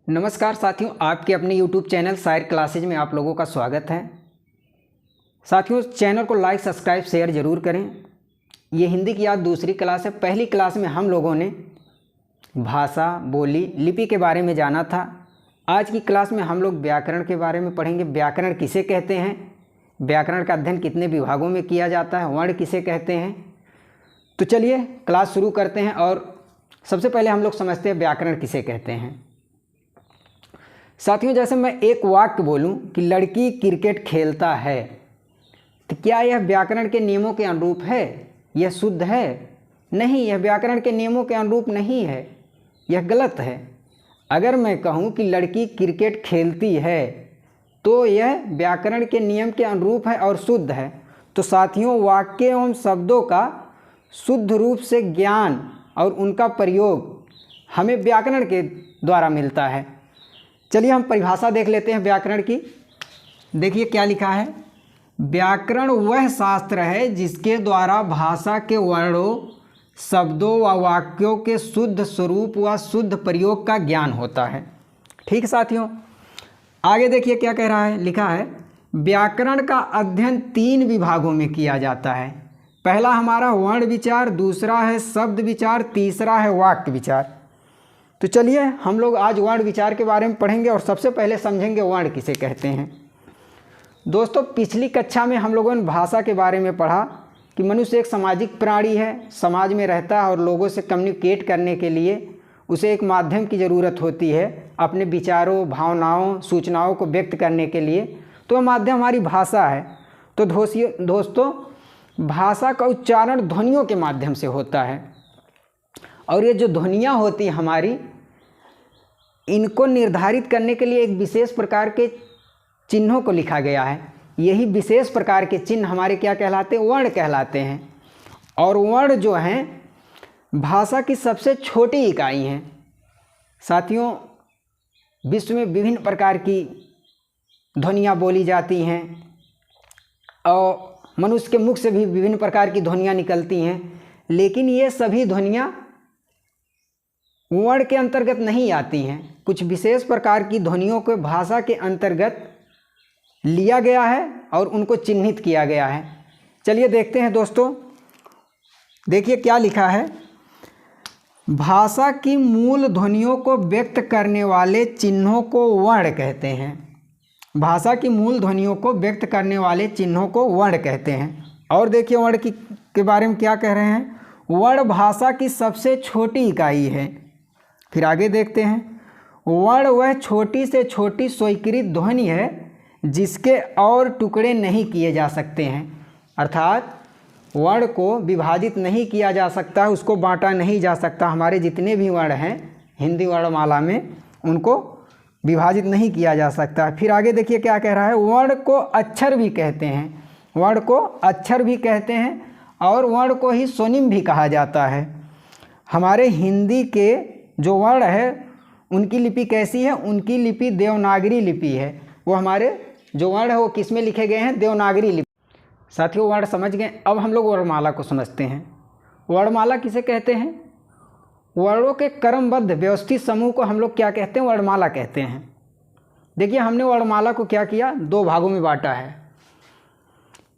नमस्कार साथियों, आपके अपने YouTube चैनल शायर क्लासेज में आप लोगों का स्वागत है। साथियों, चैनल को लाइक सब्सक्राइब शेयर ज़रूर करें। ये हिंदी की आज दूसरी क्लास है। पहली क्लास में हम लोगों ने भाषा, बोली, लिपि के बारे में जाना था। आज की क्लास में हम लोग व्याकरण के बारे में पढ़ेंगे। व्याकरण किसे कहते हैं, व्याकरण का अध्ययन कितने विभागों में किया जाता है, वर्ण किसे कहते हैं। तो चलिए क्लास शुरू करते हैं। और सबसे पहले हम लोग समझते हैं व्याकरण किसे कहते हैं। साथियों, जैसे मैं एक वाक्य बोलूं कि लड़की क्रिकेट खेलता है, तो क्या यह व्याकरण के नियमों के अनुरूप है? यह शुद्ध है? नहीं, यह व्याकरण के नियमों के अनुरूप नहीं है, यह गलत है। अगर मैं कहूं कि लड़की क्रिकेट खेलती है तो यह व्याकरण के नियम के अनुरूप है और शुद्ध है। तो साथियों, वाक्य एवं शब्दों का शुद्ध रूप से ज्ञान और उनका प्रयोग हमें व्याकरण के द्वारा मिलता है। चलिए हम परिभाषा देख लेते हैं व्याकरण की। देखिए क्या लिखा है। व्याकरण वह शास्त्र है जिसके द्वारा भाषा के वर्णों, शब्दों व वाक्यों के शुद्ध स्वरूप व शुद्ध प्रयोग का ज्ञान होता है। ठीक साथियों, आगे देखिए क्या कह रहा है। लिखा है व्याकरण का अध्ययन 3 विभागों में किया जाता है। पहला हमारा वर्ण विचार, दूसरा है शब्द विचार, तीसरा है वाक्य विचार। तो चलिए हम लोग आज वर्ण विचार के बारे में पढ़ेंगे और सबसे पहले समझेंगे वर्ण किसे कहते हैं। दोस्तों, पिछली कक्षा में हम लोगों ने भाषा के बारे में पढ़ा कि मनुष्य एक सामाजिक प्राणी है, समाज में रहता है और लोगों से कम्युनिकेट करने के लिए उसे एक माध्यम की ज़रूरत होती है अपने विचारों, भावनाओं, सूचनाओं को व्यक्त करने के लिए। तो वह माध्यम हमारी भाषा है। तो दोस्तों, भाषा का उच्चारण ध्वनियों के माध्यम से होता है और ये जो ध्वनियाँ होती हैं हमारी, इनको निर्धारित करने के लिए एक विशेष प्रकार के चिन्हों को लिखा गया है। यही विशेष प्रकार के चिन्ह हमारे क्या कहलाते हैं? वर्ण कहलाते हैं। और वर्ण जो हैं भाषा की सबसे छोटी इकाई हैं। साथियों, विश्व में विभिन्न प्रकार की ध्वनियाँ बोली जाती हैं और मनुष्य के मुख से भी विभिन्न प्रकार की ध्वनियाँ निकलती हैं, लेकिन ये सभी ध्वनियाँ वर्ण के अंतर्गत नहीं आती हैं। कुछ विशेष प्रकार की ध्वनियों को भाषा के अंतर्गत लिया गया है और उनको चिन्हित किया गया है। चलिए देखते हैं दोस्तों। देखिए क्या लिखा है। भाषा की मूल ध्वनियों को व्यक्त करने वाले चिन्हों को वर्ण कहते हैं। भाषा की मूल ध्वनियों को व्यक्त करने वाले चिन्हों को वर्ण कहते हैं। और देखिए वर्ण के बारे में क्या कह रहे हैं। वर्ण भाषा की सबसे छोटी इकाई है। फिर आगे देखते हैं। वर्ण वह छोटी से छोटी स्वीकृत ध्वनि है जिसके और टुकड़े नहीं किए जा सकते हैं। अर्थात वर्ण को विभाजित नहीं किया जा सकता, उसको बांटा नहीं जा सकता। हमारे जितने भी वर्ण हैं हिंदी वर्णमाला में, उनको विभाजित नहीं किया जा सकता। फिर आगे देखिए क्या कह रहा है। वर्ण को अक्षर भी कहते हैं। वर्ण को अक्षर भी कहते हैं और वर्ण को ही स्वनिम भी कहा जाता है। हमारे हिंदी के जो वर्ण है उनकी लिपि कैसी है? उनकी लिपि देवनागरी लिपि है। वो हमारे जो वर्ण है वो किस में लिखे गए हैं? देवनागरी लिपि। साथियों, वर्ण समझ गए। अब हम लोग वर्णमाला को समझते हैं। वर्णमाला किसे कहते हैं? वर्णों के क्रमबद्ध व्यवस्थित समूह को हम लोग क्या कहते हैं? वर्णमाला कहते हैं। देखिए हमने वर्णमाला को क्या किया? 2 भागों में बांटा है,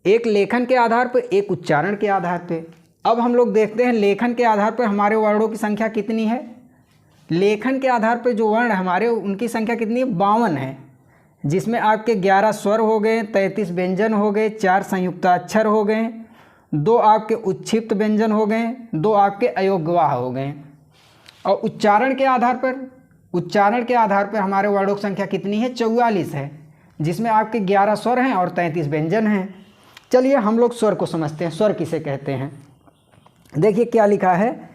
एक लेखन के आधार पर, एक उच्चारण के आधार पर। अब हम लोग देखते हैं लेखन के आधार पर हमारे वर्णों की संख्या कितनी है। लेखन के आधार पर जो वर्ण हमारे, उनकी संख्या कितनी है? 52 है, जिसमें आपके 11 स्वर हो गए, 33 व्यंजन हो गए, 4 संयुक्ताक्षर हो गए, 2 आपके उच्छिप्त व्यंजन हो गए, 2 आपके अयोग्यवाह हो गए। और उच्चारण के आधार पर हमारे वर्णों की संख्या कितनी है? 44 है, जिसमें आपके 11 स्वर हैं और 33 व्यंजन हैं। चलिए हम लोग स्वर को समझते हैं। स्वर किसे कहते हैं? देखिए क्या लिखा है।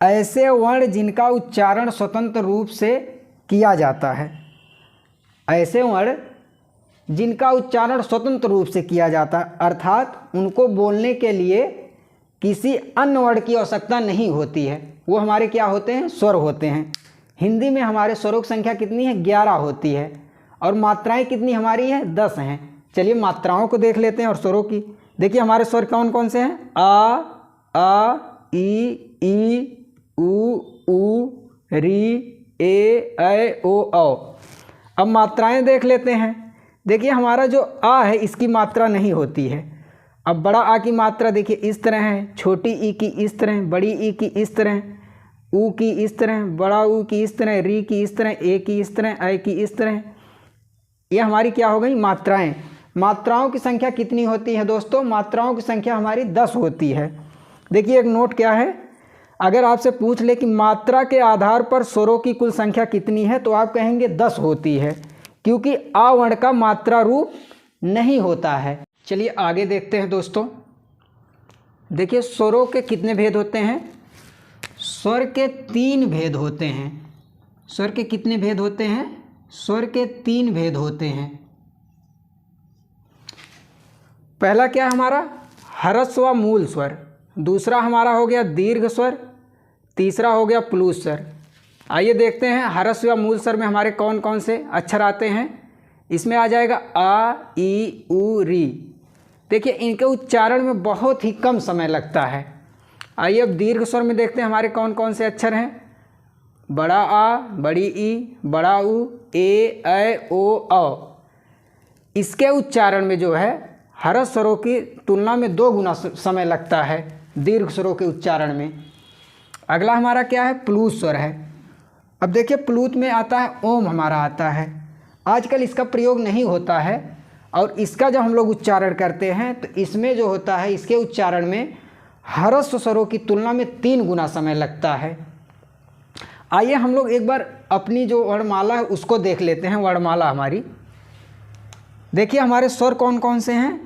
ऐसे वर्ण जिनका उच्चारण स्वतंत्र रूप से किया जाता है। ऐसे वर्ण जिनका उच्चारण स्वतंत्र रूप से किया जाता है, अर्थात उनको बोलने के लिए किसी अन्य वर्ण की आवश्यकता नहीं होती है, वो हमारे क्या होते हैं? स्वर होते हैं। हिंदी में हमारे स्वरों की संख्या कितनी है? 11 होती है और मात्राएं कितनी हमारी है? 10 हैं। चलिए मात्राओं को देख लेते हैं और स्वरों की। देखिए हमारे स्वर कौन कौन से हैं? आ, ई, उ, ऊ, री, ए ऐ ओ औ। अब मात्राएं देख लेते हैं। देखिए हमारा जो आ है इसकी मात्रा नहीं होती है। अब बड़ा आ की मात्रा देखिए इस तरह है, छोटी ई की इस तरह, बड़ी ई की इस तरह, ऊ की इस तरह, बड़ा ऊ की इस तरह, री की इस तरह, ए की इस तरह, ऐ की इस तरह। ये हमारी क्या हो गई मात्राएं। मात्राओं की संख्या कितनी होती है दोस्तों? मात्राओं की संख्या हमारी 10 होती है। देखिए एक नोट क्या है, अगर आपसे पूछ ले कि मात्रा के आधार पर स्वरों की कुल संख्या कितनी है तो आप कहेंगे 10 होती है, क्योंकि आ वर्ण का मात्रा रूप नहीं होता है। चलिए आगे देखते हैं दोस्तों। देखिए स्वरों के कितने भेद होते हैं? स्वर के 3 भेद होते हैं। स्वर के कितने भेद होते हैं? स्वर के 3 भेद होते हैं। पहला क्या है हमारा? ह्रस्व व मूल स्वर। दूसरा हमारा हो गया दीर्घ स्वर। तीसरा हो गया प्लुत स्वर। आइए देखते हैं ह्रस्व व मूल स्वर में हमारे कौन कौन से अक्षर आते हैं। इसमें आ जाएगा आ, ई, उ, री। देखिए इनके उच्चारण में बहुत ही कम समय लगता है। आइए अब दीर्घ स्वर में देखते हैं हमारे कौन कौन से अक्षर हैं। बड़ा आ, बड़ी ई, बड़ा उ, ए, ऐ, ओ, औ। इसके उच्चारण में जो है ह्रस्व स्वरों की तुलना में 2 गुना समय लगता है दीर्घ स्वरों के उच्चारण में। अगला हमारा क्या है? प्लुत स्वर है। अब देखिए प्लुत में आता है ओम हमारा आता है। आजकल इसका प्रयोग नहीं होता है और इसका जब हम लोग उच्चारण करते हैं तो इसमें जो होता है इसके उच्चारण में ह्रस्व स्वरों की तुलना में 3 गुना समय लगता है। आइए हम लोग एक बार अपनी जो वर्णमाला है उसको देख लेते हैं। वर्णमाला हमारी देखिए हमारे स्वर कौन कौन से हैं?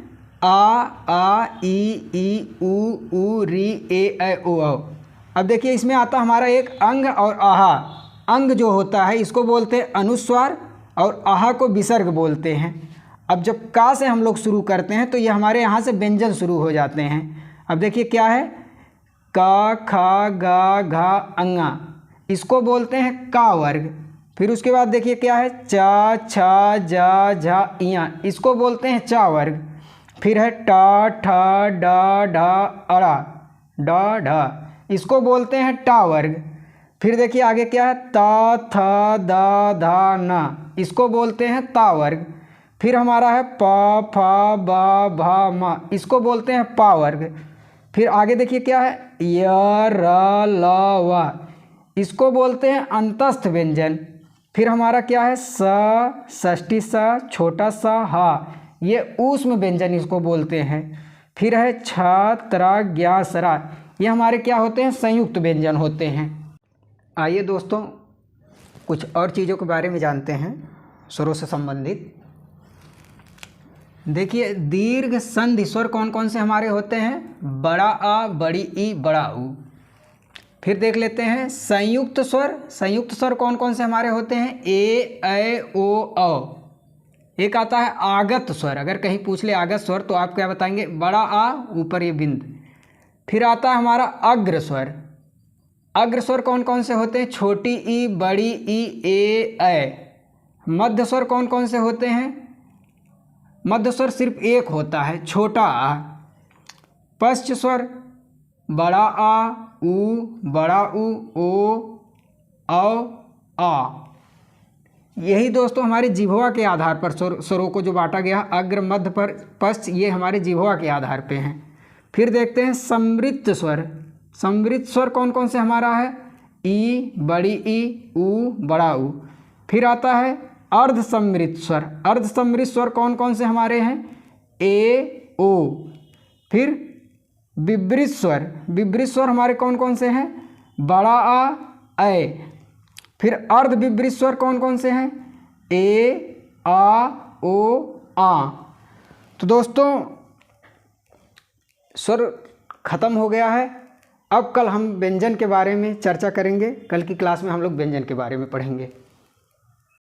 आ, ई, उ, री, ए, ऐ, ओ, औ। अब देखिए इसमें आता हमारा एक अंग और आहा। अंग जो होता है इसको बोलते हैं अनुस्वार और आहा को विसर्ग बोलते हैं। अब जब का से हम लोग शुरू करते हैं तो ये हमारे यहाँ से व्यंजन शुरू हो जाते हैं। अब देखिए क्या है? का, खा, गा, घा, अंगा। इसको बोलते हैं का वर्ग। फिर उसके बाद देखिए क्या है? चा, छा, जा, झा, इया। इसको बोलते हैं चा वर्ग। फिर है टा, ठा, डा, ढा, अड़ा, डा, ढा। इसको बोलते हैं टा वर्ग। फिर देखिए आगे क्या है? ता, था, दा, धा, ना। इसको बोलते हैं ता वर्ग। फिर हमारा है पा, फा, बा, भा, मा। इसको बोलते हैं पा वर्ग। फिर आगे देखिए क्या है? य, र, ल, व। इसको बोलते हैं अंतस्थ व्यंजन। फिर हमारा क्या है? स, षष्ठी स, छोटा सा हा। ये ऊष्म व्यंजन इसको बोलते हैं। फिर है छ, त्रा, ज्ञा, सरा। ये हमारे क्या होते हैं? संयुक्त व्यंजन होते हैं। आइए दोस्तों कुछ और चीज़ों के बारे में जानते हैं स्वरों से संबंधित। देखिए दीर्घ संधि स्वर कौन कौन से हमारे होते हैं? बड़ा आ, बड़ी ई, बड़ा ऊ। फिर देख लेते हैं संयुक्त स्वर। संयुक्त स्वर कौन कौन से हमारे होते हैं? ए, ऐ, ओ, औ। एक आता है आगत स्वर। अगर कहीं पूछ ले आगत स्वर तो आप क्या बताएंगे? बड़ा आ, ऊपर ये बिंद। फिर आता है हमारा अग्र स्वर। अग्र स्वर कौन कौन से होते हैं? छोटी ई, बड़ी ई, ए, ऐ। मध्य स्वर कौन कौन से होते हैं? मध्य स्वर सिर्फ एक होता है, छोटा आ। पश्च स्वर बड़ा आ, उ, बड़ा उ, ओ, औ, आ। यही दोस्तों हमारे जिह्वा के आधार पर स्वरों को जो बांटा गया अग्र, मध्य, पर पश्च, ये हमारे जिह्वा के आधार पे हैं। फिर देखते हैं समृद्ध स्वर। समृद्ध स्वर कौन कौन से हमारा है? ई, बड़ी ई, उ, बड़ा उ। फिर आता है अर्ध समृद्ध स्वर। अर्ध समृद्ध स्वर कौन कौन से हमारे हैं? ए, ओ। फिर विवृत स्वर। विवृत स्वर हमारे कौन कौन से हैं? बड़ा आ, ऐ। फिर अर्ध विवृत स्वर कौन कौन से हैं? ए, आ, ओ, आ। तो दोस्तों स्वर खत्म हो गया है। अब कल हम व्यंजन के बारे में चर्चा करेंगे। कल की क्लास में हम लोग व्यंजन के बारे में पढ़ेंगे।